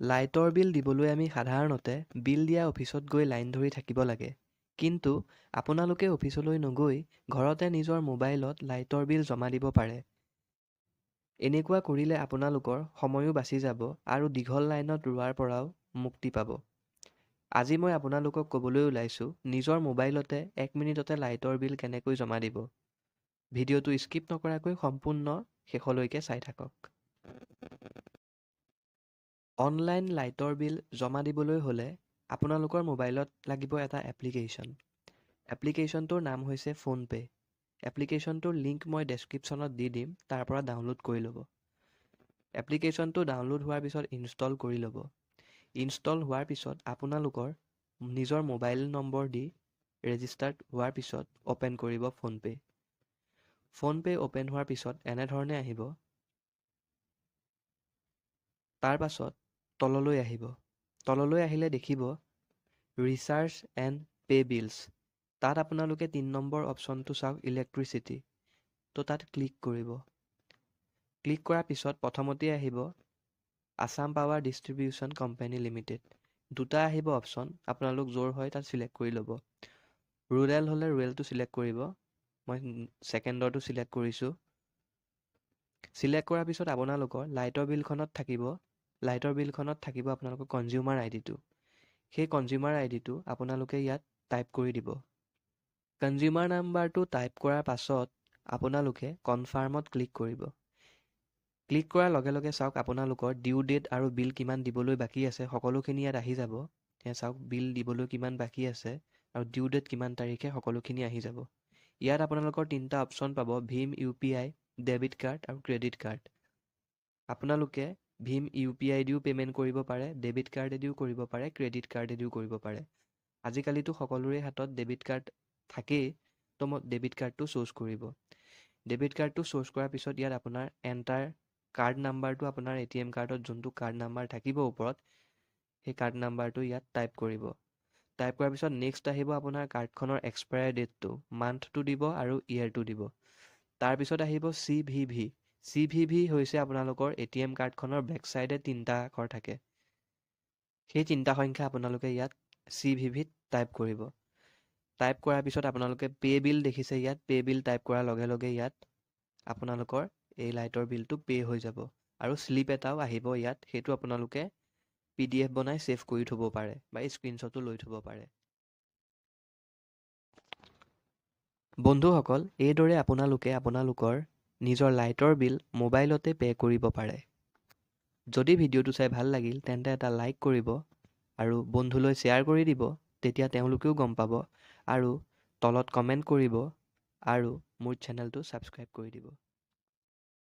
লাইটৰ বিল দিবলৈ আমি সাধাৰণতে বিল দিয়া অফিচত গৈ লাইন ধৰি থাকিব লাগে। কিন্তু আপোনালোকে অফিচলৈ নগৈ ঘৰতে নিজৰ মোবাইলত লাইটৰ বিল জমা দিব পাৰে। এনেকুৱা কৰিলে আপোনালোকৰ সময়ো বাচি যাব আৰু দীঘল লাইনত ৰোৱাৰ পৰাও মুক্তি পাব। আজি মই আপোনালোকক ক'বলৈ ওলাইছোঁ নিজৰ মোবাইলতে 1 মিনিটতে লাইটৰ বিল কেনেকৈ জমা দিব। ভিডিঅ'টো স্কিপ নকৰাকৈ সম্পূৰ্ণ শেষলৈকে চাই থাকক। অনলাইন লাইটৰ বিল জমা দিবলৈ হ'লে আপোনালোকৰ মোবাইলত লাগিব এটা এপ্লিকেশ্যন। এপ্লিকেশ্যনটোৰ নাম হৈছে ফোনপে'। এপ্লিকেশ্যনটোৰ লিংক মই ডেছক্ৰিপশ্যনত দি দিম, তাৰ পৰা ডাউনলোড কৰি ল'ব। এপ্লিকেশ্যনটো ডাউনলোড হোৱাৰ পিছত ইনষ্টল কৰি ল'ব। ইনষ্টল হোৱাৰ পিছত আপোনালোকৰ নিজৰ মোবাইল নম্বৰ দি ৰেজিষ্টাৰ্ড হোৱাৰ পিছত অ'পেন কৰিব ফোনপে'। ফোনপে' অ'পেন হোৱাৰ পিছত এনেধৰণে আহিব। তাৰ পাছত তললৈ আহিব। তললৈ আহিলে দেখিব ৰিচাৰ্জ এণ্ড পে' বিলছ। তাত আপোনালোকে 3 নম্বৰ অপশ্যনটো চাওক ইলেক্ট্ৰিচিটি। তো তাত ক্লিক কৰিব। ক্লিক কৰাৰ পিছত প্ৰথমতেই আহিব Assam power distribution company limited. দুটা আহিব অপশ্যন, আপোনালোক য'ৰ হয় তাত চিলেক্ট কৰি ল'ব। ৰুৰেল হ'লে ৰুৰেলটো চিলেক্ট কৰিব। মই ছেকেণ্ডৰটো চিলেক্ট কৰিছোঁ। চিলেক্ট কৰাৰ পিছত আপোনালোকৰ লাইটৰ বিলখনত থাকিব আপোনালোকৰ কনজিউমাৰ আইডিটো। সেই কনজিউমাৰ আইডিটো আপোনালোকে ইয়াত টাইপ কৰি দিব। কনজিউমাৰ নাম্বাৰটো টাইপ কৰাৰ পাছত আপোনালোকে কনফাৰ্মত ক্লিক কৰিব। ক্লিক কৰাৰ লগে লগে চাওক আপোনালোকৰ ডিউ ডেট আৰু বিল কিমান দিবলৈ বাকী আছে সকলোখিনি ইয়াত আহি যাব। এয়া চাওক বিল দিবলৈ কিমান বাকী আছে আৰু ডিউ ডেট কিমান তাৰিখে সকলোখিনি আহি যাব। ইয়াত আপোনালোকৰ 3টা অপশ্যন পাব, ভীম UPI, ডেবিট কাৰ্ড আৰু ক্ৰেডিট কাৰ্ড। আপোনালোকে ভীম UPI দিও পে'মেণ্ট কৰিব পাৰে, ডেবিট কাৰ্ডেদিও কৰিব পাৰে, ক্ৰেডিট কাৰ্ডেদিও কৰিব পাৰে। আজিকালিতো সকলোৰে হাতত ডেবিট কাৰ্ড থাকেই, তো মই ডেবিট কাৰ্ডটো চুজ কৰিব। ডেবিট কাৰ্ডটো চুজ কৰাৰ পিছত ইয়াত আপোনাৰ এণ্টাৰ কাৰ্ড নাম্বাৰটো আপোনাৰ ATM কাৰ্ডত যোনটো কাৰ্ড নাম্বাৰ থাকিব ওপৰত, সেই কাৰ্ড নাম্বাৰটো ইয়াত টাইপ কৰিব। টাইপ কৰাৰ পিছত নেক্সট আহিব আপোনাৰ কাৰ্ডখনৰ এক্সপায়াৰ ডেটটো, মান্থটো দিব আৰু ইয়েৰটো দিব। তাৰপিছত আহিব CVV। CVV হৈছে আপোনালোকৰ ATM কাৰ্ডখনৰ বেক চাইডে 3টা আখৰ থাকে। সেই 3টা সংখ্যা আপোনালোকে ইয়াত CVVত টাইপ কৰিব। টাইপ কৰাৰ পিছত আপোনালোকে পে' বিল দেখিছে ইয়াত, পে' বিল টাইপ কৰাৰ লগে লগে ইয়াত আপোনালোকৰ এই লাইটৰ বিলটো পে' হৈ যাব। আৰু শ্লিপ এটাও আহিব ইয়াত, সেইটো আপোনালোকে PDF বনাই ছেভ কৰি থ'ব পাৰে বা স্ক্ৰীনশ্বটো লৈ থ'ব পাৰে। বন্ধুসকল, এইদৰে আপোনালোকে আপোনালোকৰ নিজৰ লাইটৰ বিল মোবাইলতে পে' কৰিব পাৰে। যদি ভিডিঅ'টো চাই ভাল লাগিল তেন্তে এটা লাইক কৰিব আৰু বন্ধুলৈ শ্বেয়াৰ কৰি দিব, তেতিয়া তেওঁলোকেও গম পাব আৰু তলত কমেণ্ট কৰিব আৰু মোৰ চেনেলটো ছাবস্ক্ৰাইব কৰি দিব।